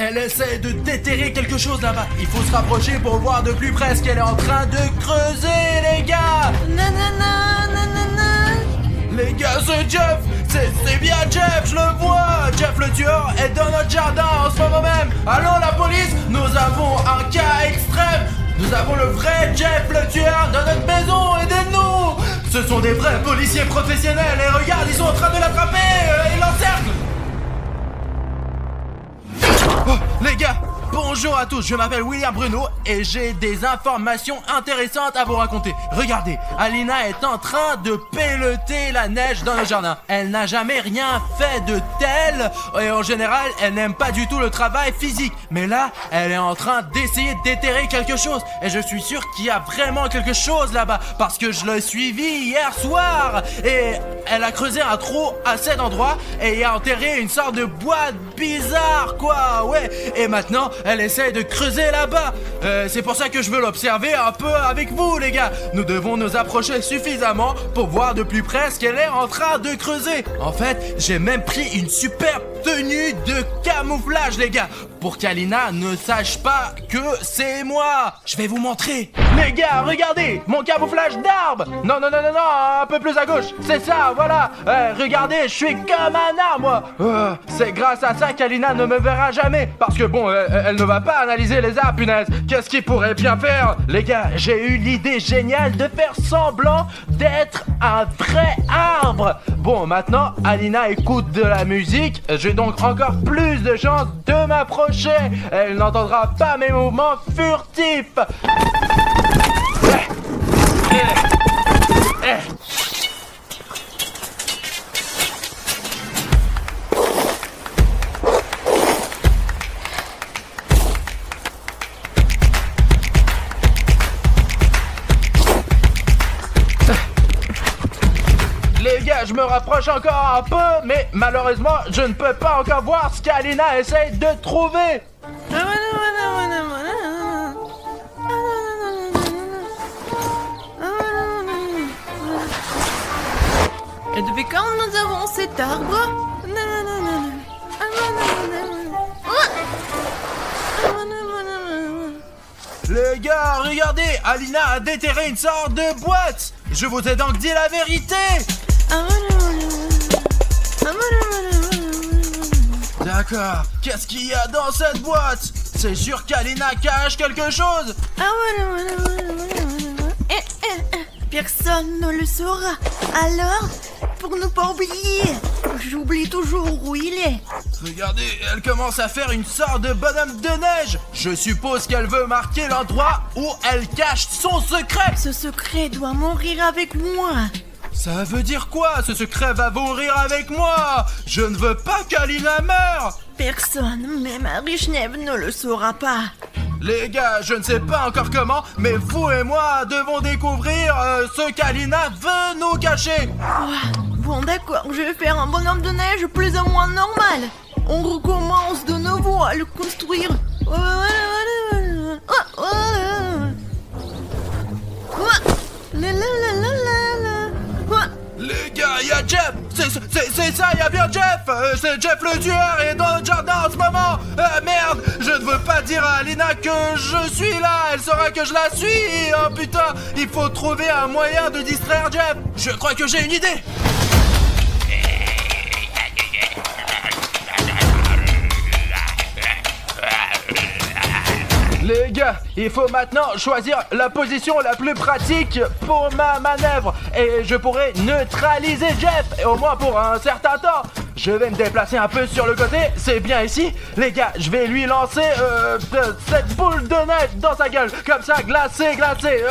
Elle essaie de déterrer quelque chose là-bas. Il faut se rapprocher pour voir de plus près ce qu'elle est en train de creuser, les gars. Nanana, nanana. Les gars, c'est Jeff. C'est bien Jeff, je le vois. Jeff le tueur est dans notre jardin en ce moment même. Allons la police, nous avons un cas extrême. Nous avons le vrai Jeff le tueur dans notre maison, aidez-nous. Ce sont des vrais policiers professionnels et regarde, ils sont en train de l'attraper. Ils l'encerclent. Oh, les gars, bonjour à tous, je m'appelle William Bruno et j'ai des informations intéressantes à vous raconter. Regardez, Alina est en train de pelleter la neige dans le jardin. Elle n'a jamais rien fait de tel et en général, elle n'aime pas du tout le travail physique. Mais là, elle est en train d'essayer de déterrer quelque chose et je suis sûr qu'il y a vraiment quelque chose là-bas parce que je l'ai suivi hier soir et elle a creusé un trou à cet endroit et y a enterré une sorte de boîte bizarre, quoi, ouais. Et maintenant, elle essaie de creuser là-bas. C'est pour ça que je veux l'observer un peu avec vous, les gars. Nous devons nous approcher suffisamment pour voir de plus près ce qu'elle est en train de creuser. En fait, j'ai même pris une superbe tenue de camouflage, les gars, pour qu'Alina ne sache pas que c'est moi. Je vais vous montrer. Les gars, regardez, mon camouflage d'arbre. Non, non, non, non, non, un peu plus à gauche. C'est ça, voilà. Regardez, je suis comme un arbre, moi. C'est grâce à ça qu'Alina ne me verra jamais. Parce que bon, elle ne va pas analyser les arbres, punaise. Qu'est-ce qu'il pourrait bien faire? Les gars, j'ai eu l'idée géniale de faire semblant d'être un vrai arbre. Bon, maintenant, Alina écoute de la musique. J'ai donc encore plus de chances de m'approcher. Elle n'entendra pas mes mouvements furtifs. Les gars, je me rapproche encore un peu, mais malheureusement, je ne peux pas encore voir ce qu'Alina essaye de trouver. Et depuis quand nous avons cet arbre? Les gars, regardez, Alina a déterré une sorte de boîte. Je vous ai donc dit la vérité. D'accord, qu'est-ce qu'il y a dans cette boîte? C'est sûr qu'Alina cache quelque chose. Personne ne le saura. Alors, pour ne pas oublier, j'oublie toujours où il est. Regardez, elle commence à faire une sorte de bonhomme de neige. Je suppose qu'elle veut marquer l'endroit où elle cache son secret. Ce secret doit mourir avec moi. Ça veut dire quoi? Ce secret va mourir avec moi. Je ne veux pas qu'Alina meure. Personne, même Arishneb, ne le saura pas. Les gars, je ne sais pas encore comment, mais vous et moi devons découvrir ce qu'Alina veut nous cacher. Bon d'accord, je vais faire un bonhomme de neige plus ou moins normal. On recommence de nouveau à le construire. Les gars, il y a Jeff. C'est ça, il y a bien Jeff. C'est Jeff le tueur et dans notre jardin en ce moment. Merde, je ne veux pas dire à Alina que je suis là. Elle saura que je la suis. Oh putain, il faut trouver un moyen de distraire Jeff. Je crois que j'ai une idée. Les gars, il faut maintenant choisir la position la plus pratique pour ma manœuvre. Et je pourrai neutraliser Jeff, au moins pour un certain temps. Je vais me déplacer un peu sur le côté, c'est bien ici. Les gars, je vais lui lancer cette boule de neige dans sa gueule. Comme ça, glacé, glacé.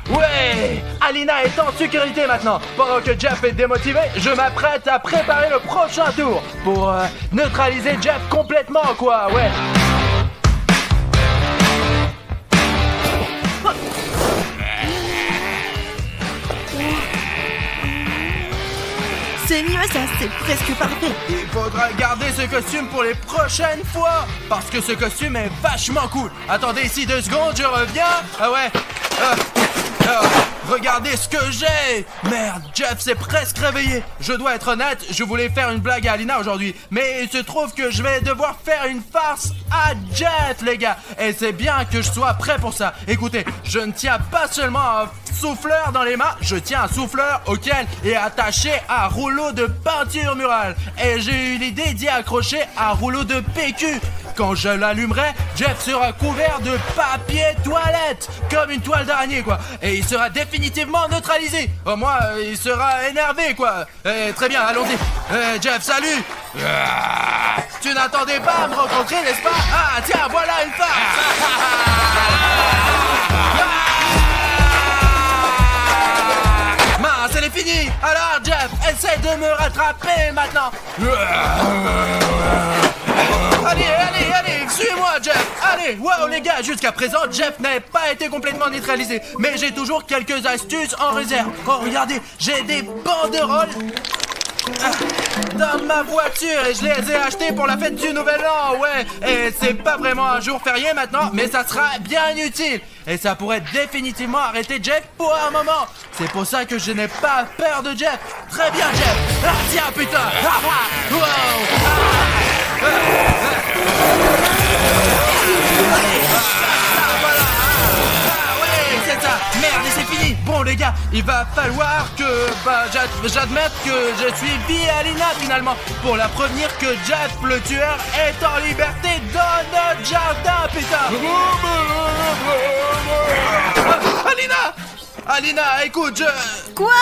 Ouais, Alina est en sécurité maintenant. Pendant que Jeff est démotivé, je m'apprête à préparer le prochain tour pour neutraliser Jeff complètement, quoi, ouais. C'est mieux ça, c'est presque parfait. Il faudra garder ce costume pour les prochaines fois, parce que ce costume est vachement cool. Attendez ici 2 secondes, je reviens. Ah ouais. regardez ce que j'ai. Merde, Jeff s'est presque réveillé. Je dois être honnête, je voulais faire une blague à Alina aujourd'hui, mais il se trouve que je vais devoir faire une farce à Jeff, les gars. Et c'est bien que je sois prêt pour ça. Écoutez, je ne tiens pas seulement un souffleur dans les mains, je tiens un souffleur auquel est attaché un rouleau de peinture murale. Et j'ai eu l'idée d'y accrocher un rouleau de PQ. Quand je l'allumerai, Jeff sera couvert de papier toilette, comme une toile d'araignée, quoi. Et il sera définitivement neutralisé. Au moins, il sera énervé, quoi. Très bien, allons-y. Jeff, salut. Tu n'attendais pas à me rencontrer, n'est-ce pas? Ah, tiens, voilà une farce. Mince, elle est finie. Alors, Jeff, essaie de me rattraper maintenant. Allez, suis-moi, Jeff. Allez, wow, les gars, jusqu'à présent, Jeff n'a pas été complètement neutralisé. Mais j'ai toujours quelques astuces en réserve. Oh, regardez, j'ai des banderoles dans ma voiture et je les ai achetées pour la fête du Nouvel An, ouais. Et c'est pas vraiment un jour férié maintenant, mais ça sera bien utile. Et ça pourrait définitivement arrêter Jeff pour un moment. C'est pour ça que je n'ai pas peur de Jeff. Très bien, Jeff. Ah, tiens, putain. Wow. Ouais, c'est ça. Merde, et c'est fini. Bon, les gars, il va falloir que j'admette que je suivi Alina finalement pour la prévenir que Jeff le tueur est en liberté dans notre jardin, putain. Alina, écoute, Quoi?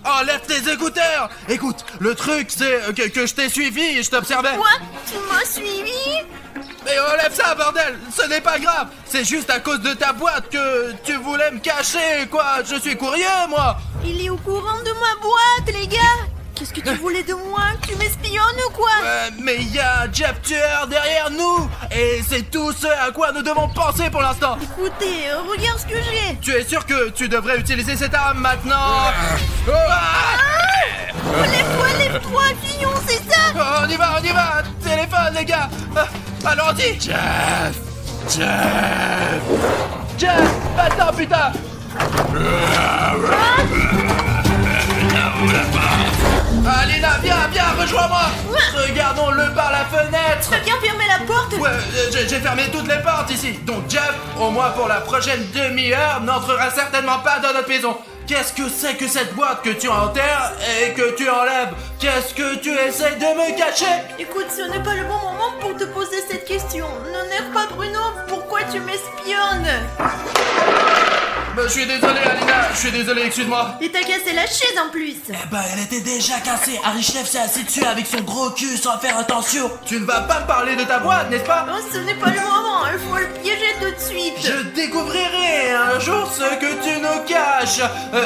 Enlève tes écouteurs. Écoute, le truc c'est que je t'ai suivi et je t'observais. Quoi? Tu m'as suivi? Mais enlève ça, bordel. Ce n'est pas grave. C'est juste à cause de ta boîte que tu voulais me cacher, quoi. Je suis curieux, moi. Il est au courant de ma boîte, les gars. Qu'est-ce que tu voulais de moi? Tu m'espionnes ou quoi? Mais il y a un Jeff tueur derrière nous. Et c'est tout ce à quoi nous devons penser pour l'instant. Écoutez, regarde ce que j'ai. Tu es sûr que tu devrais utiliser cette arme maintenant? Lève-toi, Fillon, c'est ça? On y va. Téléphone, les gars. Allons-y. Jeff, attends, putain. Alina, viens, rejoins-moi. Regardons-le par la fenêtre. T'as bien fermé la porte? Ouais, j'ai fermé toutes les portes ici. Donc Jeff, au moins pour la prochaine demi-heure, n'entrera certainement pas dans notre maison. Qu'est-ce que c'est que cette boîte que tu enterres et que tu enlèves? Qu'est-ce que tu essaies de me cacher? Écoute, ce n'est pas le bon moment pour te poser cette question. N'énerve pas Bruno, pourquoi tu m'espionnes? Je suis désolé, Alina, excuse-moi. Et t'as cassé la chaise en plus. Elle était déjà cassée. Arishlef s'est assis dessus avec son gros cul sans faire attention. Tu ne vas pas me parler de ta boîte, n'est-ce pas? Oh, ce n'est pas le moment, il faut le piéger tout de suite. Je découvrirai un jour ce que tu nous caches.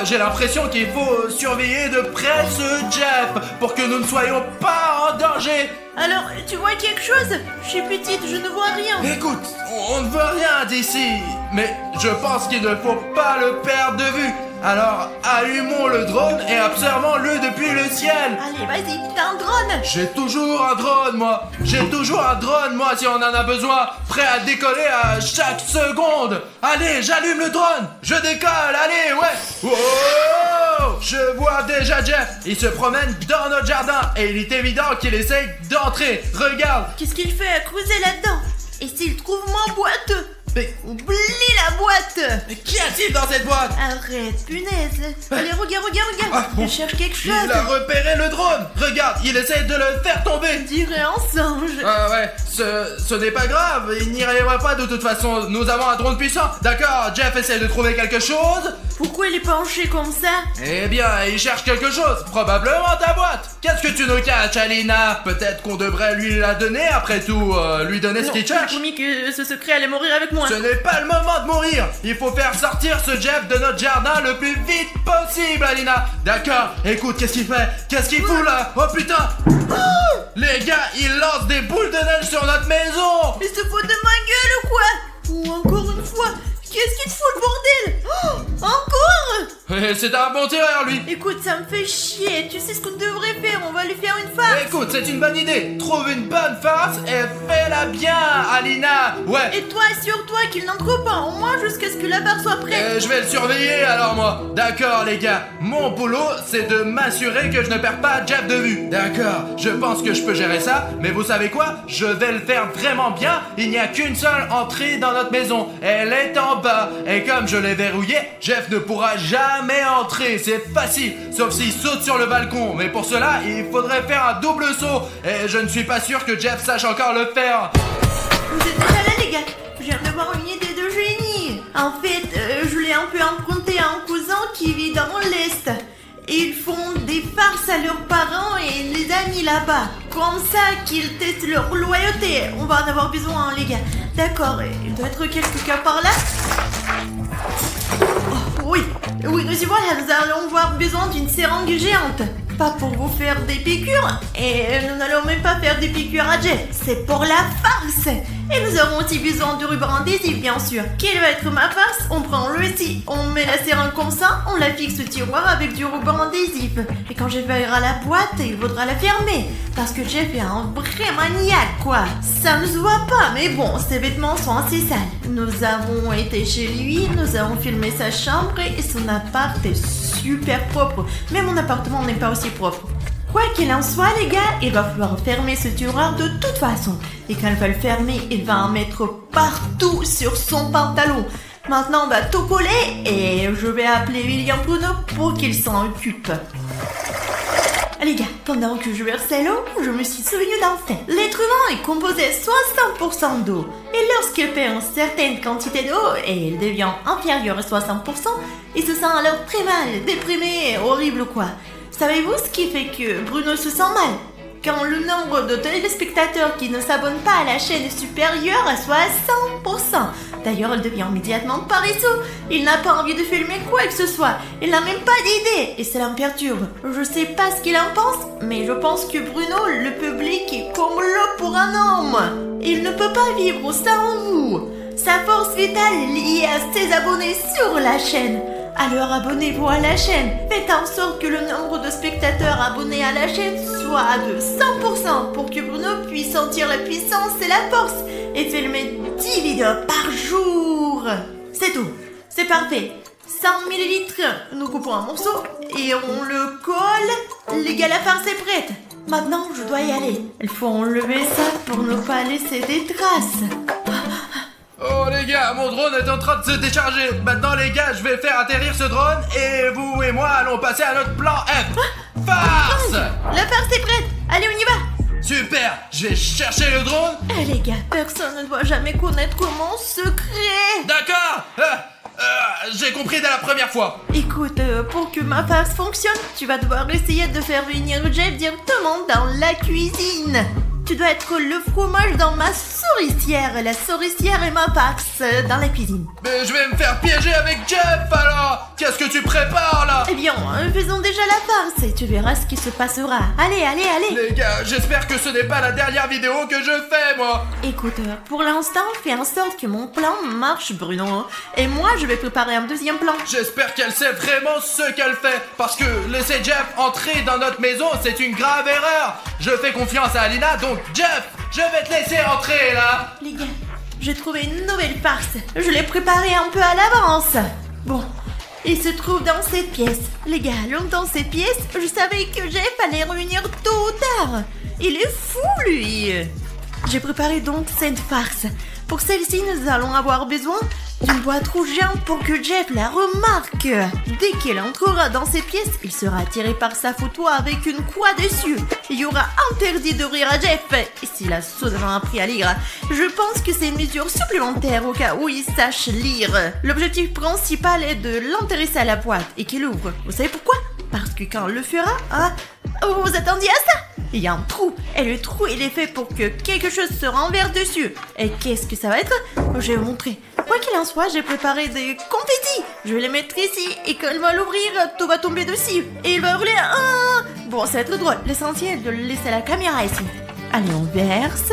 J'ai l'impression qu'il faut surveiller de près ce Jeff pour que nous ne soyons pas en danger. Alors, tu vois quelque chose? Je suis petite, je ne vois rien. Écoute, on ne veut rien d'ici, mais je pense qu'il ne faut pas le perdre de vue. Alors, allumons le drone et observons-le depuis le ciel. Allez, vas-y, t'as un drone. J'ai toujours un drone, moi. Si on en a besoin. Prêt à décoller à chaque seconde. Allez, j'allume le drone. Je décolle, allez, ouais. Oh, je vois déjà Jeff. Il se promène dans notre jardin et il est évident qu'il essaye d'entrer. Regarde. Qu'est-ce qu'il fait à creuser là-dedans? Et s'il trouve ma boîte? Mais oublie la boîte. Mais qu'y a-t-il dans cette boîte? Arrête, punaise. Allez, regarde. Ah, bon. Je cherche quelque chose. Il a repéré le drone. Regarde, il essaie de le faire tomber. On dirait un singe. Ah ouais, ce n'est pas grave, il n'y arrivera pas de toute façon, nous avons un drone puissant. D'accord, Jeff essaie de trouver quelque chose. Pourquoi il est penché comme ça? Eh bien, il cherche quelque chose, probablement ta boîte. Qu'est-ce que tu nous caches, Alina? Peut-être qu'on devrait lui la donner, après tout, lui donner ce qu'il cherche. J'ai promis que ce secret allait mourir avec moi. Ce n'est pas le moment de mourir. Il faut faire sortir ce Jeff de notre jardin le plus vite possible, Alina. D'accord, écoute, qu'est-ce qu'il fait? Qu'est-ce qu'il fout là? Oh putain. Les gars, il lance des boules de neige sur notre maison. Il se fout de ma gueule ou quoi? Ou encore une fois, qu'est-ce qu'il te fout le bordel? Encore? C'est un bon tireur, lui. Écoute, ça me fait chier. Tu sais ce qu'on devrait faire? On va lui faire une farce. Écoute, c'est une bonne idée. Trouve une bonne farce et fais-la bien, Alina. Ouais. Et toi, assure-toi qu'il n'en trouve pas, au moins jusqu'à ce que la barre soit prête. Je vais le surveiller alors moi. D'accord les gars, mon boulot c'est de m'assurer que je ne perds pas Jeff de vue. D'accord, je pense que je peux gérer ça, mais vous savez quoi? Je vais le faire vraiment bien. Il n'y a qu'une seule entrée dans notre maison. Elle est en bas. Et comme je l'ai verrouillée, Jeff ne pourra jamais entrer. C'est facile, sauf s'il saute sur le balcon. Mais pour cela, il faudrait faire un double saut. Et je ne suis pas sûr que Jeff sache encore le faire. Vous êtes déjà là les gars? Je viens d'avoir une idée de génie. En fait, je l'ai un peu emprunté à un cousin qui vit dans l'Est. Ils font des farces à leurs parents et les amis là-bas. Comme ça qu'ils testent leur loyauté. On va en avoir besoin, les gars. D'accord, il doit être quelque cas par là. Oh, oui, nous voilà, nous allons avoir besoin d'une seringue géante. Pas pour vous faire des piqûres, et nous n'allons même pas faire des piqûres à Jeff. C'est pour la farce. Et nous aurons aussi besoin de ruban adhésif, bien sûr. Quelle va être ma farce? On prend le ici, on met la seringue comme ça, on la fixe au tiroir avec du ruban adhésif. Et quand Jeff verra la boîte, il faudra la fermer. Parce que Jeff est un vrai maniaque, quoi. Ça ne se voit pas, mais bon, ses vêtements sont assez sales. Nous avons été chez lui, nous avons filmé sa chambre et son appart est super propre. Mais mon appartement n'est pas aussi propre. Quoi qu'il en soit, les gars, il va falloir fermer ce tiroir de toute façon. Et quand il va le fermer, il va en mettre partout sur son pantalon. Maintenant, on va tout coller et je vais appeler William Bruno pour qu'il s'en occupe. Les gars, pendant que je versais l'eau, je me suis souvenu d'un fait. L'être humain est composé 60% d'eau. Et lorsqu'il perd une certaine quantité d'eau et il devient inférieur à 60%, il se sent alors très mal, déprimé, horrible quoi. Savez-vous ce qui fait que Bruno se sent mal? Quand le nombre de téléspectateurs qui ne s'abonnent pas à la chaîne est supérieur à 60%. D'ailleurs, il devient immédiatement paresseux. Il n'a pas envie de filmer quoi que ce soit. Il n'a même pas d'idée et cela me perturbe. Je sais pas ce qu'il en pense, mais je pense que Bruno, le public est comme l'eau pour un homme. Il ne peut pas vivre sans vous. Sa force vitale est liée à ses abonnés sur la chaîne. Alors abonnez-vous à la chaîne. Faites en sorte que le nombre de spectateurs abonnés à la chaîne soit de 100% pour que Bruno puisse sentir la puissance et la force et filmer 10 vidéos par jour. C'est tout. C'est parfait. 100 ml. Nous coupons un morceau et on le colle. Les gars, la farce est prête. Maintenant, je dois y aller. Il faut enlever ça pour ne pas laisser des traces. Oh les gars, mon drone est en train de se décharger. Maintenant les gars, je vais faire atterrir ce drone et vous et moi allons passer à notre plan F. Farce! La farce est prête. Allez, on y va. Super, je vais chercher le drone. Les gars, personne ne doit jamais connaître mon secret. D'accord. J'ai compris dès la première fois. Écoute, pour que ma farce fonctionne, tu vas devoir essayer de faire venir Jeff directement dans la cuisine. Tu dois être le fromage dans ma souricière. La souricière est ma farce dans la cuisine. Mais je vais me faire piéger avec Jeff alors. Qu'est-ce que tu prépares là? Eh bien, faisons déjà la farce et tu verras ce qui se passera. Allez, allez, allez. Les gars, j'espère que ce n'est pas la dernière vidéo que je fais moi. Écoute, pour l'instant, fais en sorte que mon plan marche, Bruno. Et moi, je vais préparer un deuxième plan. J'espère qu'elle sait vraiment ce qu'elle fait. Parce que laisser Jeff entrer dans notre maison, c'est une grave erreur. Je fais confiance à Alina, donc Jeff, je vais te laisser entrer là. Les gars, j'ai trouvé une nouvelle farce. Je l'ai préparée un peu à l'avance. Bon, il se trouve dans cette pièce. Les gars, dans cette pièce, je savais que Jeff allait revenir tôt ou tard. Il est fou, lui. J'ai préparé donc cette farce. Pour celle-ci, nous allons avoir besoin d'une boîte rouge géante pour que Jeff la remarque. Dès qu'il entrera dans cette pièce, il sera attiré par sa photo avec une croix dessus. Il y aura interdit de rire à Jeff. Et s'il a soudainement appris à lire, je pense que c'est une mesure supplémentaire au cas où il sache lire. L'objectif principal est de l'intéresser à la boîte et qu'il ouvre. Vous savez pourquoi? Parce que quand il le fera, vous vous attendiez à ça? Il y a un trou, et le trou il est fait pour que quelque chose se renverse dessus. Et qu'est-ce que ça va être? Je vais vous montrer. Quoi qu'il en soit, j'ai préparé des confettis. Je vais les mettre ici, et quand il va l'ouvrir, tout va tomber dessus. Et il va hurler. Bon, ça va être drôle. L'essentiel est de le laisser à la caméra ici. Allez, on verse,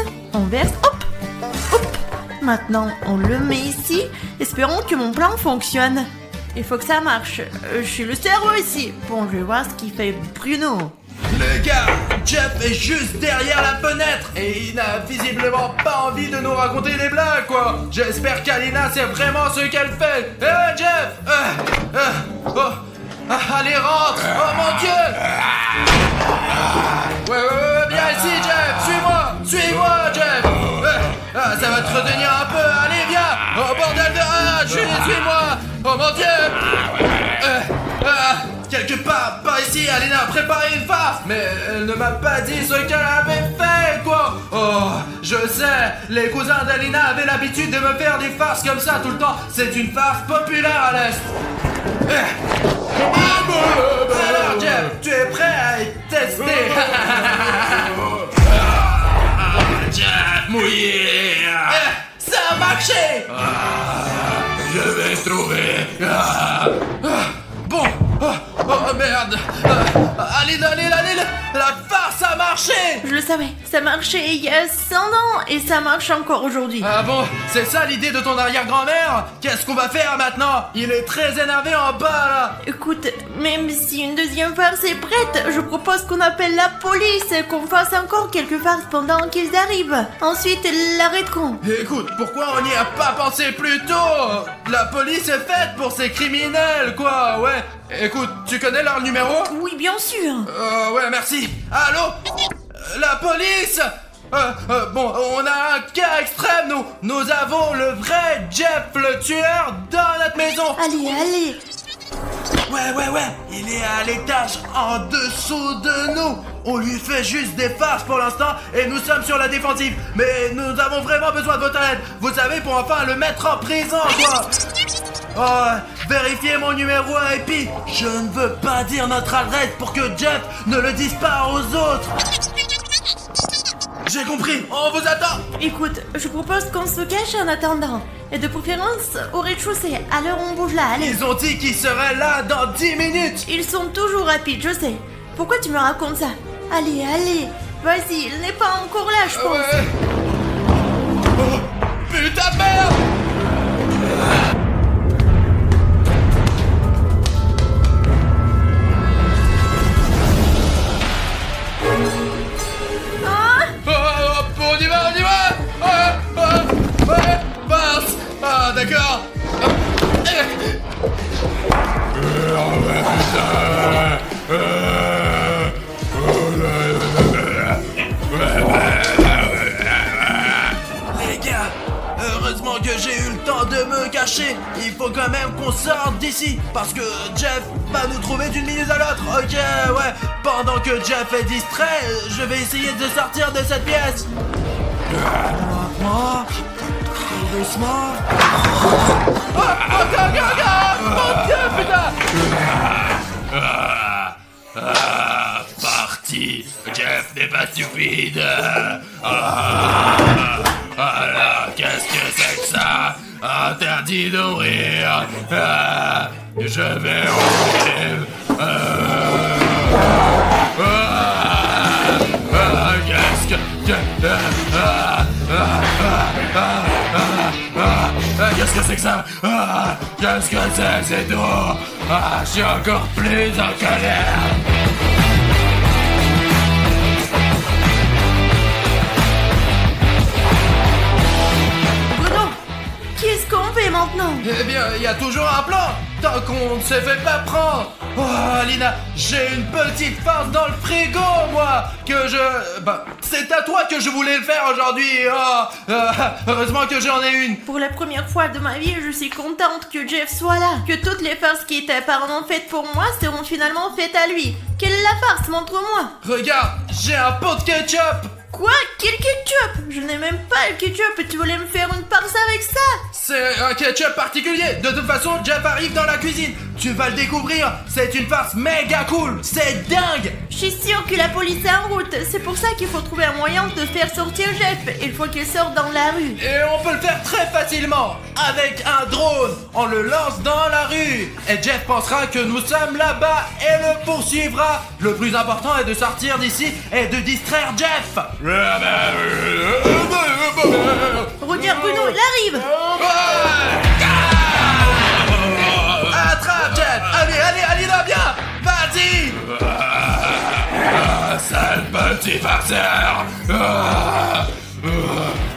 hop, hop. Maintenant, on le met ici. Espérons que mon plan fonctionne. Il faut que ça marche. Je suis le cerveau ici. Bon, je vais voir ce qu'il fait Bruno. Les gars, Jeff est juste derrière la fenêtre et il n'a visiblement pas envie de nous raconter des blagues, quoi. J'espère qu'Alina sait vraiment ce qu'elle fait. Jeff allez, rentre. Oh mon Dieu. Ouais, viens ici, Jeff. Suis-moi, Jeff. Ça va te retenir un peu. Allez, viens. Oh, bordel de... suis-moi. Oh mon Dieu. Quelque part, par ici, Alina a préparé une farce. Mais elle ne m'a pas dit ce qu'elle avait fait, quoi. Oh, je sais. Les cousins d'Alina avaient l'habitude de me faire des farces comme ça tout le temps. C'est une farce populaire à l'Est. Alors, Jeff, tu es prêt à être testé? Jeff mouillé. Ça a marché. Je vais trouver. Bon. Oh merde. Alina, la farce a marché. Je le savais, ça marchait il y a 100 ans et ça marche encore aujourd'hui. Ah bon, c'est ça l'idée de ton arrière-grand-mère? Qu'est-ce qu'on va faire maintenant? Il est très énervé en bas là. Écoute, même si une deuxième farce est prête, je propose qu'on appelle la police, qu'on fasse encore quelques farces pendant qu'ils arrivent. Ensuite, ils l'arrêteront. Écoute, pourquoi on n'y a pas pensé plus tôt? La police est faite pour ces criminels, quoi, ouais. Écoute, tu connais leur numéro? Oui, bien sûr. Ouais, merci. Allô? La police? Bon, on a un cas extrême, nous avons le vrai Jeff le tueur dans notre maison. Allez. Ouais, il est à l'étage en dessous de nous. On lui fait juste des farces pour l'instant et nous sommes sur la défensive. Mais nous avons vraiment besoin de votre aide. Vous savez, pour enfin le mettre en prison, quoi. Oh, vérifiez mon numéro et puis je ne veux pas dire notre adresse pour que Jeff ne le dise pas aux autres. J'ai compris, on vous attend. Écoute, je propose qu'on se cache en attendant. Et de préférence au rez-de-chaussée, à l'heure où on bouge là, allez. Ils ont dit qu'ils seraient là dans 10 minutes. Ils sont toujours rapides, je sais. Pourquoi tu me racontes ça? Allez, vas-y, il n'est pas encore là, je pense. Ouais. Oh, putain de merde. D'accord. Les gars, heureusement que j'ai eu le temps de me cacher. Il faut quand même qu'on sorte d'ici parce que Jeff va nous trouver d'une minute à l'autre. Ok, ouais. Pendant que Jeff est distrait, je vais essayer de sortir de cette pièce. Doucement. Oh, mon Dieu, putain. Parti. Jeff n'est pas stupide. Alors, qu'est-ce que c'est que ça? Interdit d'ouvrir. Je vais ouvrir. Qu'est-ce que... Qu'est-ce que c'est que ça? Qu'est-ce que c'est tout? Je suis encore plus en colère. Bruno, qu'est-ce qu'on fait maintenant? Eh bien, il y a toujours un plan. Tant qu'on ne se fait pas prendre. Oh, Alina, j'ai une petite farce dans le frigo, moi. C'est à toi que je voulais le faire aujourd'hui. Oh, heureusement que j'en ai une. Pour la première fois de ma vie, je suis contente que Jeff soit là. Que toutes les farces qui étaient apparemment faites pour moi seront finalement faites à lui. Quelle est la farce? Montre-moi. Regarde, j'ai un pot de ketchup. Quoi? Quel ketchup? Je n'ai même pas le ketchup et tu voulais me faire une farce avec ça? C'est un ketchup particulier. De toute façon, Jeff arrive dans la cuisine. Tu vas le découvrir. C'est une farce méga cool. C'est dingue. Je suis sûre que la police est en route. C'est pour ça qu'il faut trouver un moyen de faire sortir Jeff. Il faut qu'il sorte dans la rue. Et on peut le faire très facilement. Avec un drone. On le lance dans la rue. Et Jeff pensera que nous sommes là-bas et le poursuivra. Le plus important est de sortir d'ici et de distraire Jeff. Regarde Bruno, il arrive. Attrape Jeff. Allez, Alina, viens. Vas-y. petit farceur.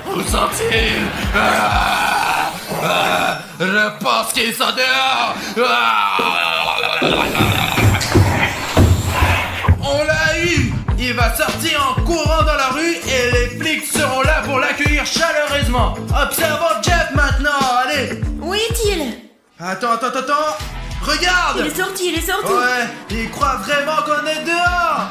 Où sont-ils? Je pense qu'ils sont dehors. On l'a eu! Il va sortir en courant dans la rue et les flics seront là pour l'accueillir chaleureusement. Observons Jeff maintenant, allez! Où est-il? Attends. Regarde! Il est sorti. Ouais, il croit vraiment qu'on est dehors!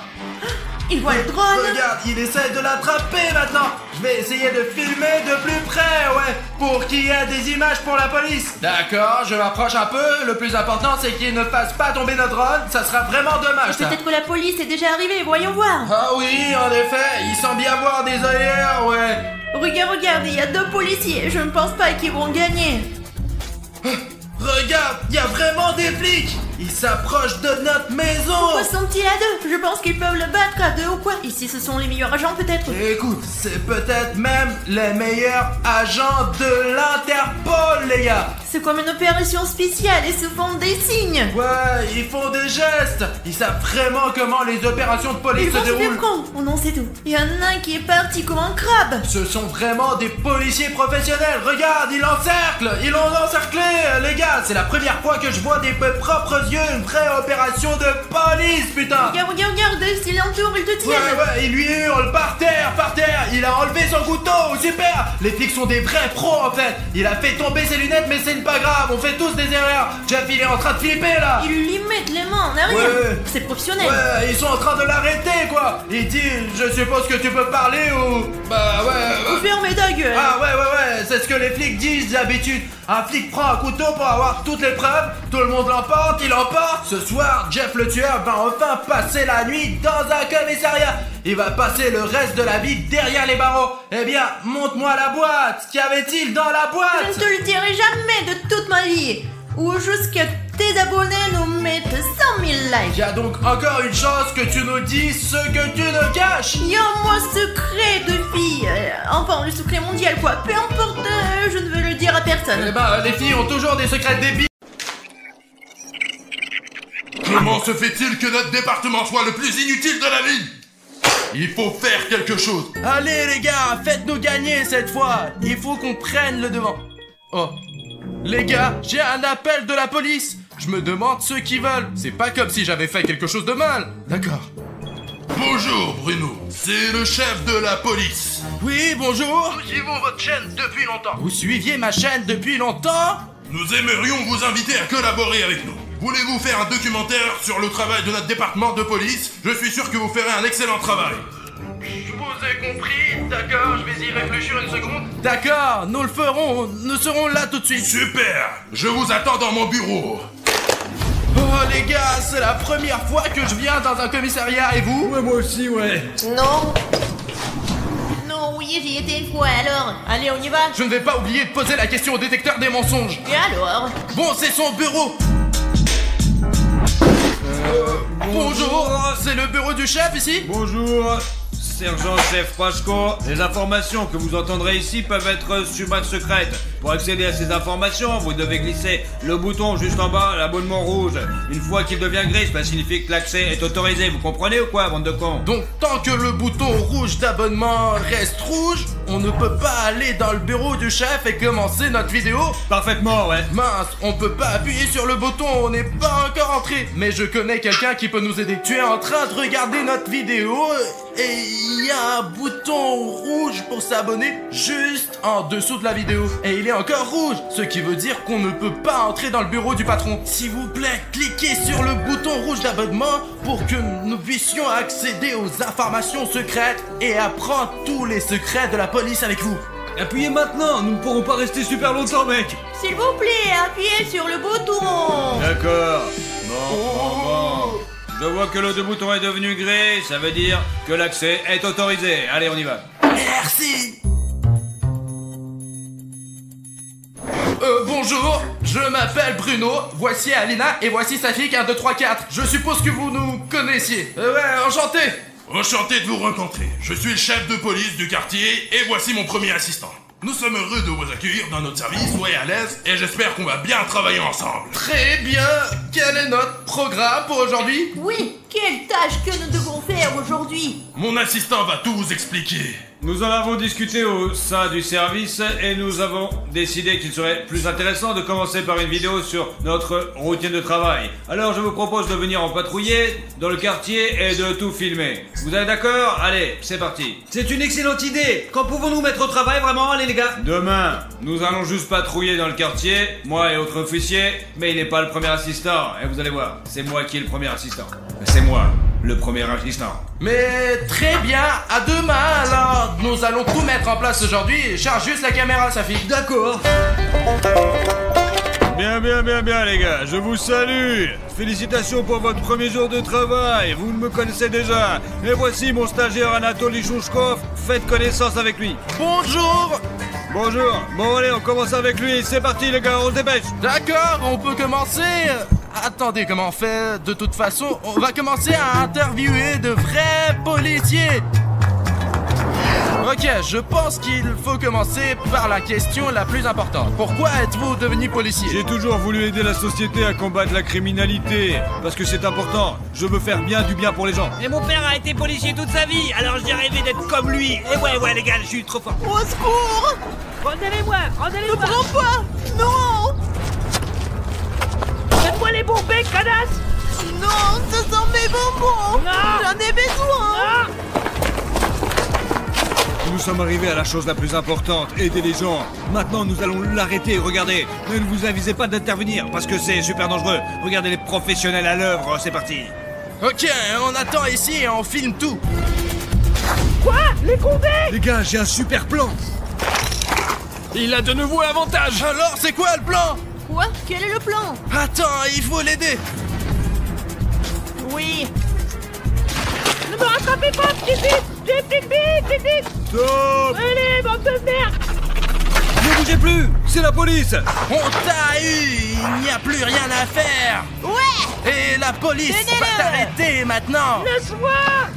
Il voit le drone. Regarde, il essaie de l'attraper maintenant. Je vais essayer de filmer de plus près, ouais, pour qu'il y ait des images pour la police. D'accord, je m'approche un peu. Le plus important, c'est qu'il ne fasse pas tomber notre drone. Ça sera vraiment dommage, ça. Peut-être que la police est déjà arrivée, voyons voir. Ah oui, en effet, il semble y avoir des ailleurs, ouais. Regarde, il y a 2 policiers. Je ne pense pas qu'ils vont gagner. Regarde, il y a vraiment des flics. Ils s'approchent de notre maison. Pourquoi sont-ils à 2? Je pense qu'ils peuvent le battre à 2 ou quoi. Ici, ce sont les meilleurs agents, peut-être. Écoute, c'est peut-être même les meilleurs agents de l'Interpol, les gars. C'est comme une opération spéciale et se font des signes. Ouais, ils font des gestes. Ils savent vraiment comment les opérations de police Ils se vont se faire déroulent. prendre. Oh non, c'est tout. Il y en a un qui est parti comme un crabe. Ce sont vraiment des policiers professionnels. Regarde, ils l'encerclent. Ils l'ont encerclé, les gars. C'est la première fois que je vois des propres yeux une vraie opération de police, putain. Regarde, s'il entoure, il te tient. Ouais, il lui hurle par terre. Il a enlevé son couteau, super. Les flics sont des vrais pros en fait. Il a fait tomber ses lunettes, mais c'est pas grave, on fait tous des erreurs. Jeff, il est en train de flipper là. Ils lui mettent les mains en arrière. Ouais. C'est professionnel. Ouais, ils sont en train de l'arrêter quoi. Il dit, je suppose que tu peux parler ou... Bah ouais. Vous fermez ta gueule. Ah ouais, c'est ce que les flics disent d'habitude. Un flic prend un couteau pour avoir toutes les preuves, tout le monde l'emporte, il emporte. Ce soir, Jeff le tueur va enfin passer la nuit dans un commissariat. Il va passer le reste de la vie derrière les barreaux. Eh bien, montre-moi la boîte. Qu'y avait-il dans la Je boîte? ne te le dirai jamais de toute ma vie. Ou jusqu'à tes abonnés nous mettent 100 000 likes. Il y a donc encore une chance que tu nous dises ce que tu nous caches. Il y a un mot secret de fille. Enfin, le secret mondial quoi. Peu importe, je ne veux le dire à personne. Eh ben, les filles ont toujours des secrets débiles. Comment se fait-il que notre département soit le plus inutile de la ville? Il faut faire quelque chose. Allez les gars, faites-nous gagner cette fois. Il faut qu'on prenne le devant. Oh. Les gars, j'ai un appel de la police. Je me demande ce qu'ils veulent. C'est pas comme si j'avais fait quelque chose de mal. D'accord. Bonjour Bruno, c'est le chef de la police. Oui, bonjour. Nous suivons votre chaîne depuis longtemps. Vous suiviez ma chaîne depuis longtemps? Nous aimerions vous inviter à collaborer avec nous. Voulez-vous faire un documentaire sur le travail de notre département de police? Je suis sûr que vous ferez un excellent travail. Je vous ai compris, d'accord, je vais y réfléchir une seconde. D'accord, nous le ferons. Nous serons là tout de suite. Super, je vous attends dans mon bureau. Oh les gars, c'est la première fois que je viens dans un commissariat et vous? Ouais, moi aussi, ouais. Non. Non, oui, j'y étais une fois, alors. Allez, on y va. Je ne vais pas oublier de poser la question au détecteur des mensonges. Et alors? Bon, c'est son bureau. Bonjour, c'est le bureau du chef ici? Bonjour, sergent-chef Pashko. Les informations que vous entendrez ici peuvent être secrètes. Pour accéder à ces informations, vous devez glisser le bouton juste en bas, l'abonnement rouge. Une fois qu'il devient gris, cela signifie que l'accès est autorisé. Vous comprenez ou quoi, bande de cons? Donc tant que le bouton rouge d'abonnement reste rouge, on ne peut pas aller dans le bureau du chef et commencer notre vidéo? Parfaitement, ouais. Mince, on peut pas appuyer sur le bouton, on n'est pas encore entré. Mais je connais quelqu'un qui peut nous aider. Tu es en train de regarder notre vidéo et il y a un bouton rouge pour s'abonner juste en dessous de la vidéo. Et il est encore rouge, ce qui veut dire qu'on ne peut pas entrer dans le bureau du patron. S'il vous plaît, cliquez sur le bouton rouge d'abonnement pour que nous puissions accéder aux informations secrètes et apprendre tous les secrets de la police avec vous. Appuyez maintenant, nous ne pourrons pas rester super longtemps, mec. S'il vous plaît, appuyez sur le bouton. D'accord. Bon. Je vois que le bouton est devenu gris, ça veut dire que l'accès est autorisé. Allez, on y va. Merci. Bonjour, je m'appelle Bruno, voici Alina et voici sa fille 1, 2, 3, 4. Je suppose que vous nous connaissiez. Ouais, enchanté. Enchanté de vous rencontrer. Je suis le chef de police du quartier et voici mon premier assistant. Nous sommes heureux de vous accueillir dans notre service, soyez à l'aise et j'espère qu'on va bien travailler ensemble. Très bien. Quel est notre programme pour aujourd'hui? Oui, Quelle tâche que nous devons faire aujourd'hui? Mon assistant va tout vous expliquer. Nous en avons discuté au sein du service et nous avons décidé qu'il serait plus intéressant de commencer par une vidéo sur notre routine de travail. Alors je vous propose de venir en patrouiller dans le quartier et de tout filmer. Vous êtes d'accord? Allez, c'est parti. C'est une excellente idée. Quand pouvons-nous mettre au travail vraiment, allez les gars? Demain, nous allons juste patrouiller dans le quartier, moi et autre officier, mais il n'est pas le premier assistant. Et vous allez voir, c'est moi qui est le premier assistant. C'est moi, le premier assistant. Mais très bien, à demain alors. Nous allons tout mettre en place aujourd'hui. Charge juste la caméra, Safi. D'accord. Bien les gars, je vous salue. Félicitations pour votre premier jour de travail, vous me connaissez déjà. Et voici mon stagiaire Anatoly Chouchkov, faites connaissance avec lui. Bonjour. Bonjour, bon allez on commence avec lui, c'est parti les gars, on se dépêche. D'accord, on peut commencer. Attendez, comment on fait? De toute façon, on va commencer à interviewer de vrais policiers. Ok, je pense qu'il faut commencer par la question la plus importante. Pourquoi êtes-vous devenu policier? J'ai toujours voulu aider la société à combattre la criminalité, parce que c'est important. Je veux faire du bien pour les gens. Et mon père a été policier toute sa vie, alors j'ai rêvé d'être comme lui. Et ouais les gars, je suis trop fort. Au secours! Rendez-les-moi. Ne prends pas! Non! Donne-moi les bons becs, canasse. Non, ce sont mes bonbons! Non! J'en ai besoin! Nous sommes arrivés à la chose la plus importante, aider les gens. Maintenant, nous allons l'arrêter, regardez. Ne vous avisez pas d'intervenir, parce que c'est super dangereux. Regardez les professionnels à l'œuvre, c'est parti. Ok, on attend ici et on filme tout. Quoi? Les condés? Les gars, j'ai un super plan. Il a de nouveau avantage. Alors, c'est quoi le plan? Quoi? Quel est le plan? Attends, il faut l'aider. Oui. Ne me rattrapez pas, petite bite. J'ai une petite bite. Stop! Allez, bande de merde. Ne bougez plus, c'est la police. On t'a eu. Il n'y a plus rien à faire. Ouais! Et la police Tenez-le. va t'arrêter maintenant. Laisse-moi.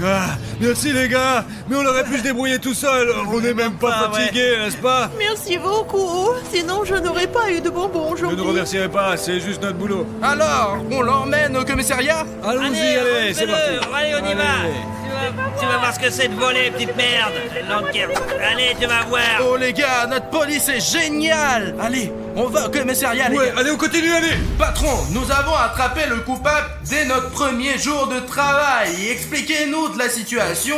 Ah, merci les gars, mais on aurait pu se débrouiller tout seul. On n'est même pas fatigué, n'est-ce pas? Merci beaucoup. Sinon, je n'aurais pas eu de bonbons Ne aujourd'hui. nous remercierez pas, c'est juste notre boulot. Alors, on l'emmène au commissariat? Allons-y, allez, c'est parti. Allez, on y va. Tu vas voir ce que c'est de voler, petite merde. L'enquête. Allez, tu vas voir. Oh les gars, notre police est géniale. Allez, on va au commissariat les Ouais, gars. allez, on continue, allez. Patron, nous avons attrapé le coupable dès notre premier jour de travail. Expliquez-nous de la situation.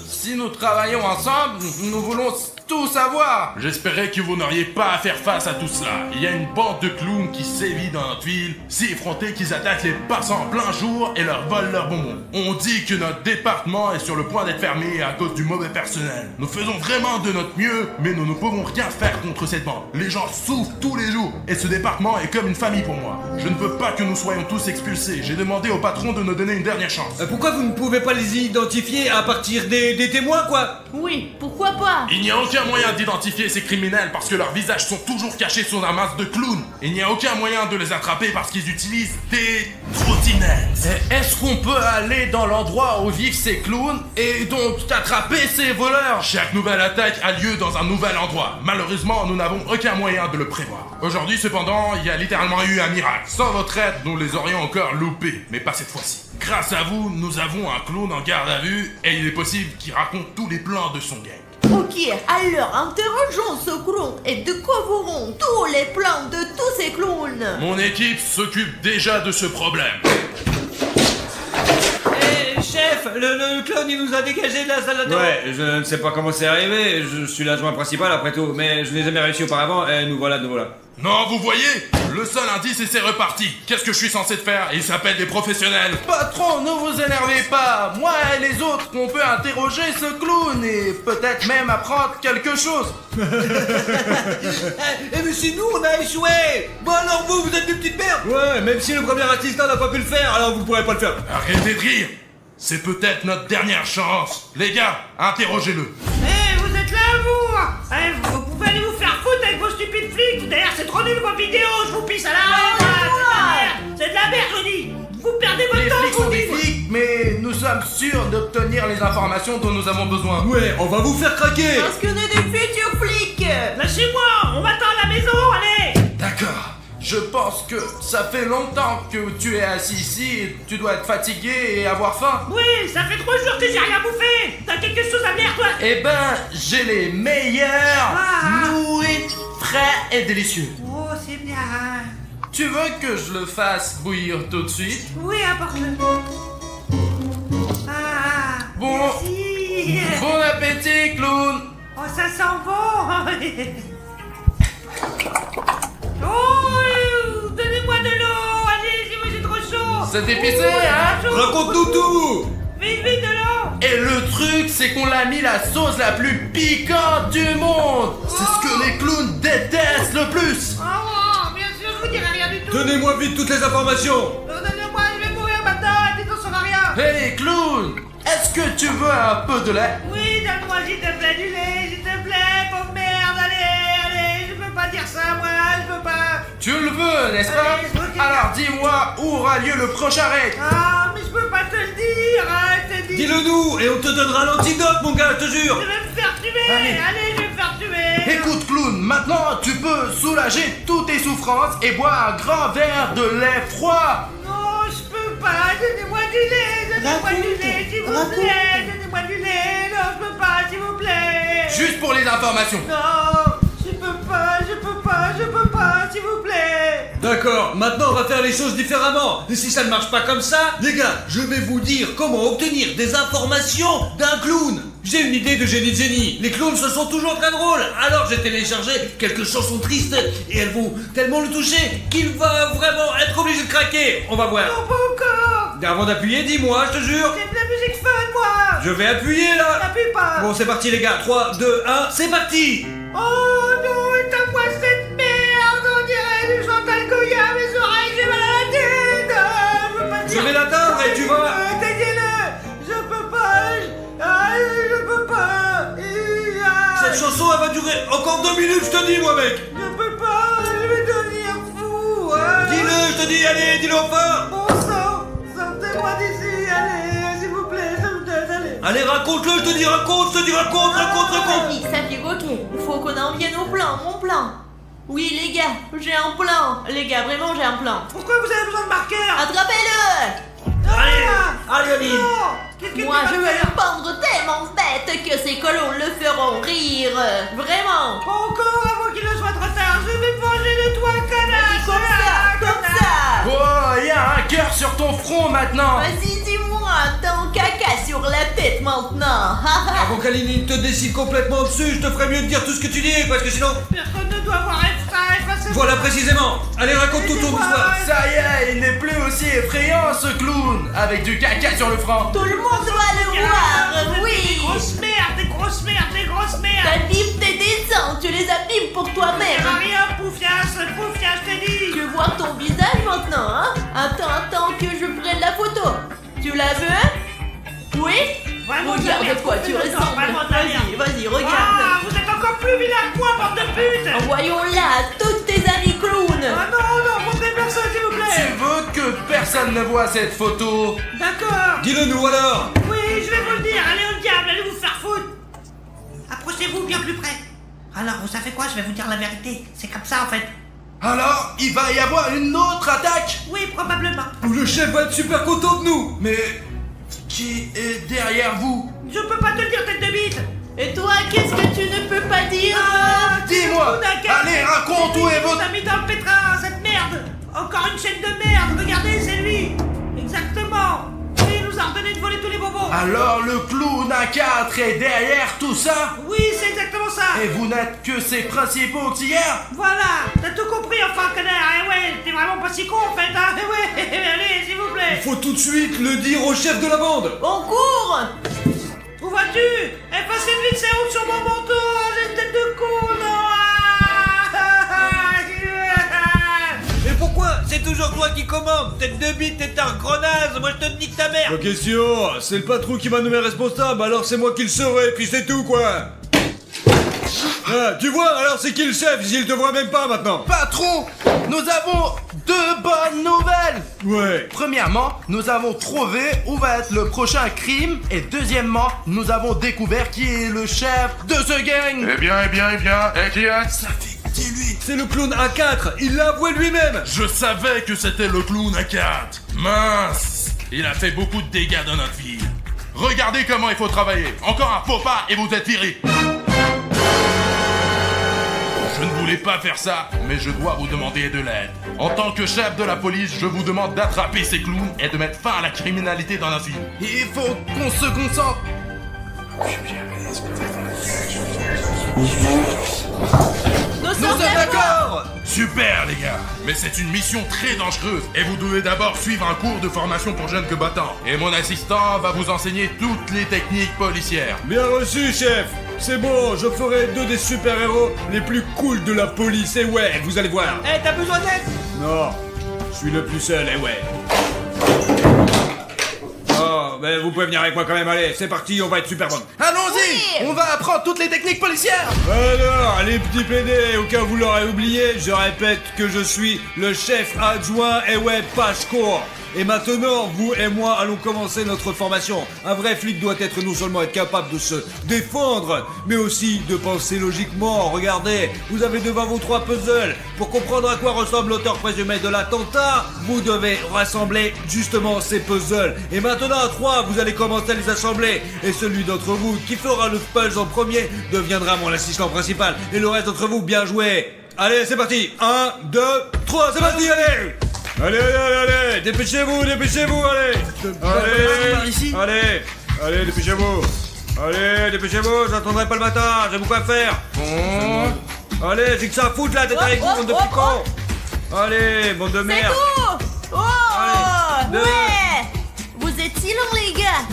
Si nous travaillons ensemble, nous voulons tout savoir. J'espérais que vous n'auriez pas à faire face à tout cela. Il y a une bande de clowns qui sévit dans notre ville, si effrontés qu'ils attaquent les passants en plein jour et leur volent leurs bonbons. On dit que notre département est sur le point d'être fermé à cause du mauvais personnel. Nous faisons vraiment de notre mieux, mais nous ne pouvons rien faire contre cette bande. Les gens souffrent tous les jours et ce département est comme une famille pour moi. Je ne veux pas que nous soyons tous expulsés. J'ai demandé au patron de nous donner une dernière chance. Pourquoi vous ne pouvez pas les identifier à partir des témoins, quoi? Oui, pourquoi pas? Il n'y a aucun moyen d'identifier ces criminels parce que leurs visages sont toujours cachés sous un masque de clown. Il n'y a aucun moyen de les attraper parce qu'ils utilisent des trottinettes. Est-ce qu'on peut aller dans l'endroit où vivent ces clowns et donc attraper ces voleurs? Chaque nouvelle attaque a lieu dans un nouvel endroit. Malheureusement, nous n'avons aucun moyen de le prévoir. Aujourd'hui, cependant, il y a littéralement eu un miracle. Sans votre aide, nous les aurions encore loupés, mais pas cette fois-ci. Grâce à vous, nous avons un clown en garde à vue et il est possible qu'il raconte tous les plans de son gang. Ok, alors interrogeons ce clown et découvrons tous les plans de tous ces clowns. Mon équipe s'occupe déjà de ce problème. Chef, le clown il nous a dégagé de la salle d'attente. Ouais, je ne sais pas comment c'est arrivé, je suis l'adjoint principal après tout, mais je n'ai jamais réussi auparavant et nous voilà, Non, vous voyez? Le seul indice et c'est reparti. Qu'est-ce que je suis censé de faire? Ils s'appellent des professionnels. Patron, ne vous énervez pas. Moi et les autres, on peut interroger ce clown et peut-être même apprendre quelque chose. Mais si nous on a échoué. Bon alors vous êtes des petites merdes. Ouais, même si le premier assistant n'a pas pu le faire, alors vous pourrez pas le faire. Arrêtez de rire. C'est peut-être notre dernière chance. Les gars, interrogez-le. Vous êtes là, vous Vous pouvez aller vous faire foutre avec vos stupides flics. D'ailleurs, c'est trop nul vos vidéos. Je vous pisse à la haine. C'est de la merde, je dis. Vous perdez votre Les temps, flics je sont vous des dis. flics, mais nous sommes sûrs d'obtenir les informations dont nous avons besoin. Ouais, on va vous faire craquer. Parce qu'on est des futurs flics. Lâchez-moi. On m'attend à la maison, allez. D'accord. Je pense que ça fait longtemps que tu es assis ici et tu dois être fatigué et avoir faim. Oui, ça fait 3 jours que j'ai rien bouffé. T'as quelque chose à me dire, toi? Eh ben, j'ai les meilleurs, nourris, frais et délicieux. Oh, c'est bien. Tu veux que je le fasse bouillir tout de suite? Oui, apporte-le. Ah, Bon. merci. Bon appétit, clown! Oh, ça sent bon. Oh, donnez-moi de l'eau. Allez, moi j'ai trop chaud. C'est épicé, hein? Raconte-nous tout! Vite, vite, de l'eau. Et le truc, c'est qu'on l'a mis la sauce la plus piquante du monde! C'est ce que les clowns détestent le plus! Oh, bien sûr, je vous dirai rien du tout. Donnez-moi vite toutes les informations! Donnez-moi, je vais mourir maintenant. Dites, on saura rien. Hey, clown! Est-ce que tu veux un peu de lait? Oui, donne-moi s'il te plaît du lait, s'il te plaît, pauvre merde, allez, je peux pas dire ça, moi, je peux pas. Tu le veux, n'est-ce pas? Allez, je veux qu'il- Alors dis-moi où aura lieu le prochain raid! Ah, mais je peux pas te le dire, hein, je te dis. Dis-le nous et on te donnera l'antidote, mon gars, je te jure! Je vais me faire tuer, allez, je vais me faire tuer. Écoute, clown, maintenant tu peux soulager toutes tes souffrances et boire un grand verre de lait froid! Non, je peux pas, donnez-moi du lait, donnez-moi du lait, s'il vous plaît, donnez-moi du lait, non, je peux pas, s'il vous plaît. Juste pour les informations! Non, je peux pas, s'il vous plaît. D'accord, maintenant on va faire les choses différemment. Et si ça ne marche pas comme ça, les gars, je vais vous dire comment obtenir des informations d'un clown. J'ai une idée de génie de génie. Les clowns se sont toujours très drôles. Alors j'ai téléchargé quelques chansons tristes et elles vont tellement le toucher qu'il va vraiment être obligé de craquer. On va voir. Non, pas encore. Avant d'appuyer, dis-moi, je te jure. J'aime la musique fun, moi. Je vais appuyer là. N'appuie pas. Bon, c'est parti les gars. 3, 2, 1, c'est parti. Oh non, éteins-moi cette merde. On dirait du Chantal Goya, mes oreilles, j'ai mal à la tête. Je veux pas Je dire. vais l'atteindre et tu vas... Éteignez-le. Je peux pas. Je peux pas. Cette chanson, elle va durer encore 2 minutes, je te dis, moi, mec. Je peux pas. Je vais devenir fou. Dis-le, je te dis, allez, dis-le enfin. Bon sang, sortez-moi d'ici. Allez, s'il vous plaît, ça me donne, allez. Allez, raconte-le, je te dis, raconte. Oui, ça fait ok. Il faut qu'on en vienne au plan, mon plan. Oui, les gars, j'ai un plan. Les gars, vraiment, j'ai un plan. Pourquoi vous avez besoin de marqueur? Attrapez-le! Allez, Aline. Non. Qu'est-ce que Moi, tu je vas vais faire? le pendre tellement bête que ces colons le feront rire. Vraiment. Encore avant qu'il ne soit trop tard, je vais me venger de toi, connard! Comme ça. Oh, y a un cœur sur ton front maintenant! Vas-y, dis-moi, t'as un caca sur la tête maintenant. Avant qu'Aline te décide complètement dessus, je te ferais mieux de dire tout ce que tu dis, parce que sinon... Personne ne doit voir ça, effacez. Voilà précisément. Allez, raconte tout ton histoire. Ça y est, il n'est plus aussi effrayant ce clown! Avec du caca sur le front! Tout le monde doit le voir, Des oui. grosses merdes, des grosses merdes, des grosses merdes! T'abîmes tes dessins, tu les abîmes pour Ça toi-même. va rien, poufias, je t'ai dit! Je vois ton visage maintenant, hein. Attends que je prenne la photo. Tu la veux? Oui? Vraiment de la Regarde merde, de quoi tu fais-le, ressembles. vraiment de la merde. Vas-y, Ah, regarde. vous êtes encore plus vilain que moi, bande de pute! Envoyons-la à toutes tes amies clowns. Ah non, montrez personne, s'il vous Tu plaît! veux que personne ne voit cette photo? D'accord! Dis-le nous alors. Oui, je vais vous le dire, allez au diable, allez vous faire foutre! Approchez-vous bien plus près! Alors, vous savez quoi, je vais vous dire la vérité, c'est comme ça en fait. Alors, il va y avoir une autre attaque? Oui, probablement. Le chef va être super content de nous. Mais qui est derrière vous? Je peux pas te le dire, tête de bite! Et toi, qu'est-ce que tu ne peux pas dire? Dis-moi! Allez, raconte où est votre... t'as mis dans le pétrin, cette merde! Encore une chaîne de merde, regardez, c'est lui! Exactement! Lui, il nous a ordonné de voler tous les bonbons! Alors le clown à 4 est derrière tout ça? Oui, c'est exactement ça! Et vous n'êtes que ses principaux auxiliaires? Voilà! T'as tout compris, enfin, connard! Eh ouais, t'es vraiment pas si con, en fait, hein! Eh ouais, allez, s'il vous plaît! Faut tout de suite le dire au chef de la bande. On court. Où vas-tu? Effacez vite ces routes sur mon manteau! J'ai une tête de con, non! Mais pourquoi? C'est toujours toi qui commande. Tête de bite, t'es un grenasse. Moi, je te nique ta mère. Pas question, c'est le patron qui m'a nommé responsable, alors c'est moi qui le serai, puis c'est tout quoi. Ah, tu vois, alors c'est qui le chef? Il te voit même pas maintenant. Patron, nous avons deux bonnes nouvelles. Ouais. Premièrement, nous avons trouvé où va être le prochain crime. Et deuxièmement, nous avons découvert qui est le chef de ce gang. Eh bien, et qui est? Ça fait qui lui? C'est le clown A4, il l'a avoué lui-même. Je savais que c'était le clown A4. Mince, il a fait beaucoup de dégâts dans notre ville. Regardez comment il faut travailler. Encore un faux pas et vous êtes viré. Je ne voulais pas faire ça, mais je dois vous demander de l'aide. En tant que chef de la police, je vous demande d'attraper ces clowns et de mettre fin à la criminalité dans notre ville. Il faut qu'on se concentre. Nous sommes d'accord. Super les gars. Mais c'est une mission très dangereuse et vous devez d'abord suivre un cours de formation pour jeunes combattants. Et mon assistant va vous enseigner toutes les techniques policières. Bien reçu, chef. C'est bon, je ferai 2 des super-héros les plus cool de la police, et ouais, vous allez voir. Eh, t'as besoin d'aide? Non, je suis le plus seul, et ouais. Oh, mais vous pouvez venir avec moi quand même, allez, c'est parti, on va être super bon. Allons-y. Oui. On va apprendre toutes les techniques policières. Alors, les petits PD, au cas où vous l'aurez oublié, je répète que je suis le chef adjoint, et ouais, Pashko. Et maintenant, vous et moi allons commencer notre formation. Un vrai flic doit être non seulement être capable de se défendre, mais aussi de penser logiquement. Regardez, vous avez devant vous 3 puzzles. Pour comprendre à quoi ressemble l'auteur présumé de l'attentat, vous devez rassembler justement ces puzzles. Et maintenant, à 3, vous allez commencer à les assembler. Et celui d'entre vous qui fera le puzzle en premier deviendra mon assistant principal. Et le reste d'entre vous, bien joué. Allez, c'est parti. 1, 2, 3, c'est parti, allez! Allez, allez, allez, allez, dépêchez-vous, allez. par ici. Allez, dépêchez-vous. Allez, dépêchez-vous, j'attendrai pas le matin, j'ai beaucoup à faire. Bon. Allez, j'ai que ça à foutre là, t'es avec vous, bande de picons. Allez, bande de C'est merde. tout. Oh. Allez, 2. Ouais. Vous êtes si longs, les gars.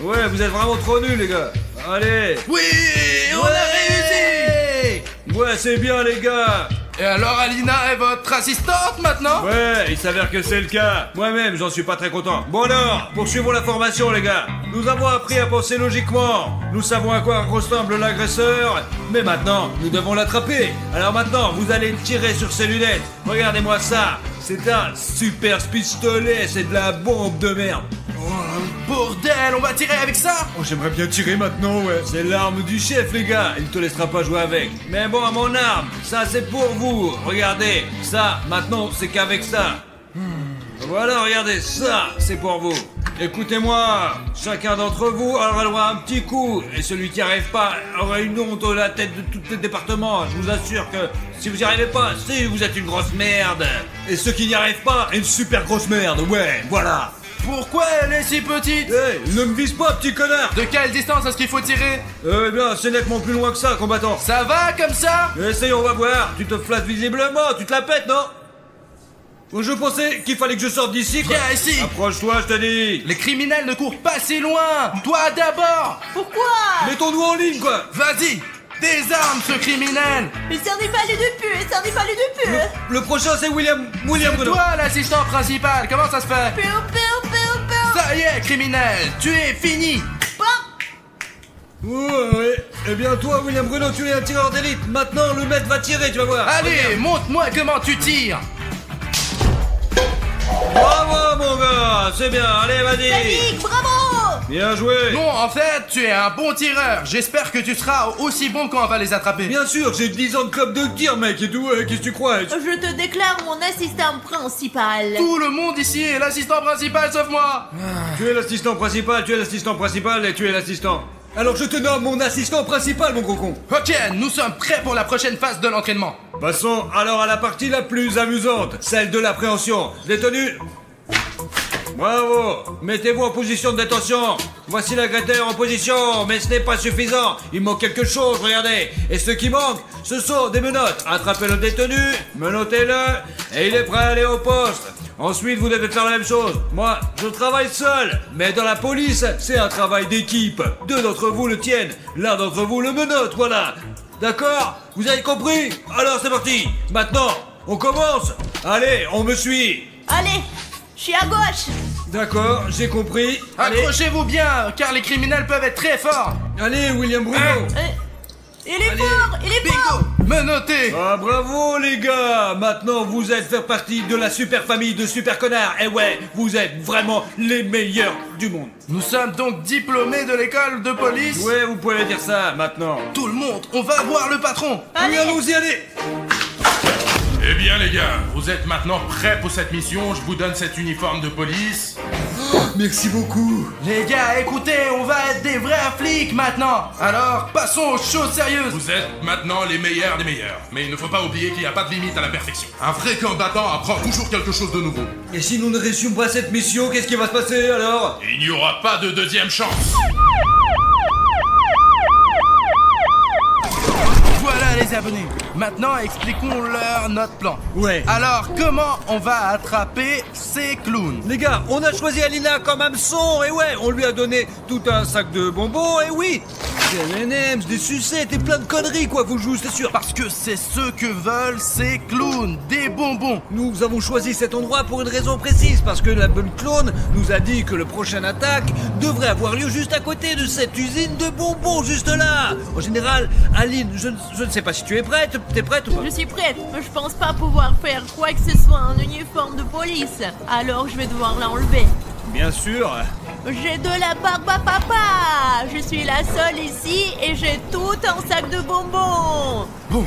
Ouais, vous êtes vraiment trop nuls, les gars. Allez. Oui, on a réussi. Ouais, c'est bien, les gars. Et alors Alina est votre assistante maintenant? Ouais, il s'avère que c'est le cas. Moi-même, j'en suis pas très content. Bon alors, poursuivons la formation, les gars. Nous avons appris à penser logiquement. Nous savons à quoi ressemble l'agresseur. Mais maintenant, nous devons l'attraper. Alors maintenant, vous allez tirer sur ses lunettes. Regardez-moi ça. C'est un super pistolet. C'est de la bombe de merde. Oh, bordel, on va tirer avec ça? Oh, j'aimerais bien tirer maintenant, ouais. C'est l'arme du chef, les gars. Il te laissera pas jouer avec. Mais bon, mon arme, ça c'est pour vous. Regardez, ça, maintenant, c'est qu'avec ça. Voilà, regardez, ça, c'est pour vous. Écoutez-moi, chacun d'entre vous aura le droit à un petit coup. Et celui qui n'y arrive pas aura une honte à la tête de tout le département. Je vous assure que si vous n'y arrivez pas, si vous êtes une grosse merde. Et ceux qui n'y arrivent pas, une super grosse merde, ouais, voilà. Pourquoi elle est si petite? Hey, ne me vise pas, petit connard. De quelle distance est-ce qu'il faut tirer? Eh bien, c'est nettement plus loin que ça, combattant. Ça va comme ça? Essayons, on va voir. Tu te flattes visiblement, tu te la pètes, non? Je pensais qu'il fallait que je sorte d'ici, quoi. Viens ici. Approche-toi, je te dis. Les criminels ne courent pas si loin. Toi d'abord. Pourquoi? Mettons-nous en ligne, quoi. Vas-y, désarme ce criminel. Mais c'en est pas les deux pu, c'en est pas les deux pu. Le prochain, c'est William Bruno. Toi l'assistant principal, comment ça se fait? Piu, piu, piu, piu. Ça y est, criminel, tu es fini. Ouais. Eh bien, toi, William Bruno, tu es un tireur d'élite. Maintenant, le maître va tirer, tu vas voir. Allez, Regarde. montre-moi comment tu tires. Bravo, mon gars. C'est bien, allez, vas-y. Sadiq, bravo. Bien joué. Non, en fait, tu es un bon tireur. J'espère que tu seras aussi bon quand on va les attraper. Bien sûr, j'ai 10 ans de club de tir, mec, et tout, qu'est-ce que tu crois? Je te déclare mon assistant principal. Tout le monde ici est l'assistant principal sauf moi. Tu es l'assistant principal, tu es l'assistant principal, et tu es l'assistant. Alors je te nomme mon assistant principal, mon gros con. Ok, nous sommes prêts pour la prochaine phase de l'entraînement. Passons alors à la partie la plus amusante, celle de l'appréhension. Détenu. Bravo. Mettez-vous en position de détention. Voici l'agresseur en position, mais ce n'est pas suffisant. Il manque quelque chose, regardez. Et ce qui manque, ce sont des menottes. Attrapez le détenu, menottez-le, et il est prêt à aller au poste. Ensuite, vous devez faire la même chose. Moi, je travaille seul, mais dans la police, c'est un travail d'équipe. 2 d'entre vous le tiennent, l'un d'entre vous le menotte, voilà. D'accord? Vous avez compris? Alors c'est parti. Maintenant, on commence. Allez, on me suit. Allez, je suis à gauche. D'accord, j'ai compris. Allez, Accrochez-vous bien, car les criminels peuvent être très forts. allez, William Bruno. Il est Allez, fort, il est fort. bingo, menotté. Ah bravo les gars. Maintenant vous êtes faire partie de la super famille de super connards. Et ouais, vous êtes vraiment les meilleurs du monde. Nous sommes donc diplômés de l'école de police. Ouais, vous pouvez dire ça maintenant. Tout le monde, on va voir le patron. Oui, Allez. allons-y, allez. Eh bien les gars, vous êtes maintenant prêts pour cette mission, je vous donne cet uniforme de police. Merci beaucoup. Les gars, écoutez, on va être des vrais flics maintenant. Alors, passons aux choses sérieuses. Vous êtes maintenant les meilleurs des meilleurs. Mais il ne faut pas oublier qu'il n'y a pas de limite à la perfection. Un vrai combattant apprend toujours quelque chose de nouveau. Et si nous ne réussissons pas cette mission, qu'est-ce qui va se passer alors? Il n'y aura pas de deuxième chance. Voilà les abonnés. Maintenant, expliquons-leur notre plan. Ouais. Alors, comment on va attraper ces clowns? Les gars, on a choisi Alina comme hameçon, et ouais, on lui a donné tout un sac de bonbons, et oui, des M&M's, des sucettes et plein de conneries, quoi, vous jouez, c'est sûr. Parce que c'est ce que veulent ces clowns, des bonbons. Nous avons choisi cet endroit pour une raison précise, parce que la bonne clone nous a dit que le prochain attaque devrait avoir lieu juste à côté de cette usine de bonbons, juste là. En général, Aline, je ne sais pas si tu es prête. T'es prête ou pas? Je suis prête. Je pense pas pouvoir faire quoi que ce soit en uniforme de police. Alors je vais devoir l'enlever. Bien sûr. J'ai de la barbe à papa. Je suis la seule ici et j'ai tout un sac de bonbons. Bon,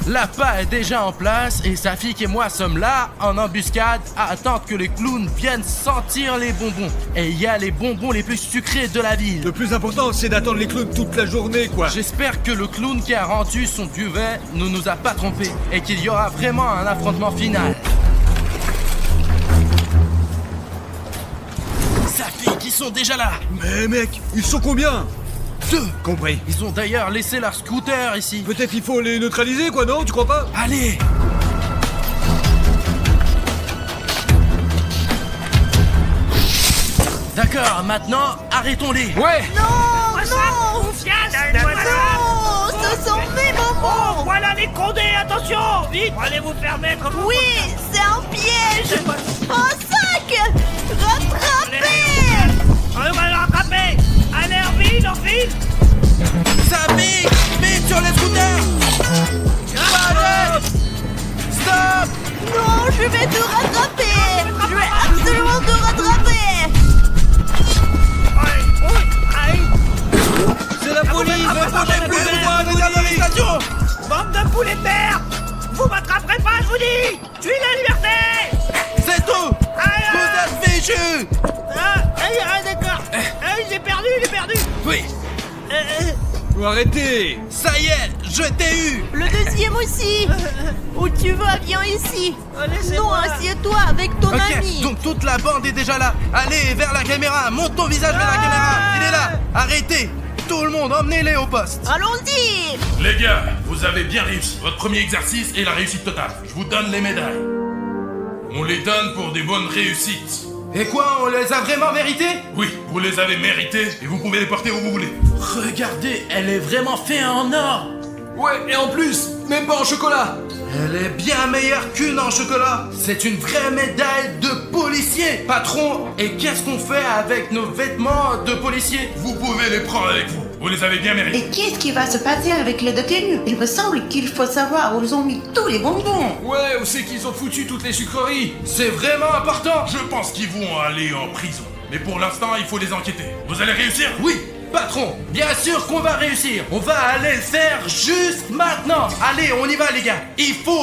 l'appât est déjà en place et Safik et moi sommes là, en embuscade, à attendre que les clowns viennent sentir les bonbons. Et il y a les bonbons les plus sucrés de la ville. Le plus important, c'est d'attendre les clowns toute la journée, quoi. J'espère que le clown qui a rendu son duvet ne nous a pas trompés et qu'il y aura vraiment un affrontement final. Safik, ils sont déjà là. Mais mec, ils sont combien? 2. Compris. Ils ont d'ailleurs laissé leur scooter ici. Peut-être il faut les neutraliser, quoi, non? Tu crois pas? Allez. D'accord, maintenant, arrêtons-les. Ouais. Non, Moi ça, non, confiance, moi ça. non, ce sont mes bonbons. Voilà les condés, attention. Vite, allez vous faire mettre. Oui, c'est un piège. Un sac. Rattrapez. On va le rattraper. Allez, en vide. Safik, vite sur les scooters. Allez. Stop. Non, je vais te rattraper. Je vais absolument te rattraper. C'est la police. Bande de poulets de mer. Vous m'attraperez pas, je vous dis. Je suis la liberté. C'est tout. Aïe, Vous êtes fichus. D'accord. J'ai perdu. Oui. Faut arrêter. Ça y est, je t'ai eu. Le deuxième aussi. Où tu vas, viens ici. Non, assieds-toi avec ton ami. Ok, donc toute la bande est déjà là. Allez, vers la caméra, monte ton visage vers la caméra. Il est là. Arrêtez. Tout le monde, emmenez-les au poste. Allons-y. Les gars, vous avez bien réussi. Votre premier exercice est la réussite totale. Je vous donne les médailles. On les donne pour des bonnes réussites. Et quoi, on les a vraiment mérités? Oui, vous les avez méritées et vous pouvez les porter où vous voulez. Regardez, elle est vraiment faite en or. Ouais, et en plus, même pas en chocolat. Elle est bien meilleure qu'une en chocolat. C'est une vraie médaille de policier. Patron, et qu'est-ce qu'on fait avec nos vêtements de policier? Vous pouvez les prendre avec vous. Vous les avez bien mérités. Et qu'est-ce qui va se passer avec les détenus? Il me semble qu'il faut savoir où ils ont mis tous les bonbons. Ouais, où c'est qu'ils ont foutu toutes les sucreries? C'est vraiment important. Je pense qu'ils vont aller en prison. Mais pour l'instant, il faut les enquêter. Vous allez réussir? Oui, patron, bien sûr qu'on va réussir. On va aller le faire juste maintenant. Allez, on y va les gars. Il faut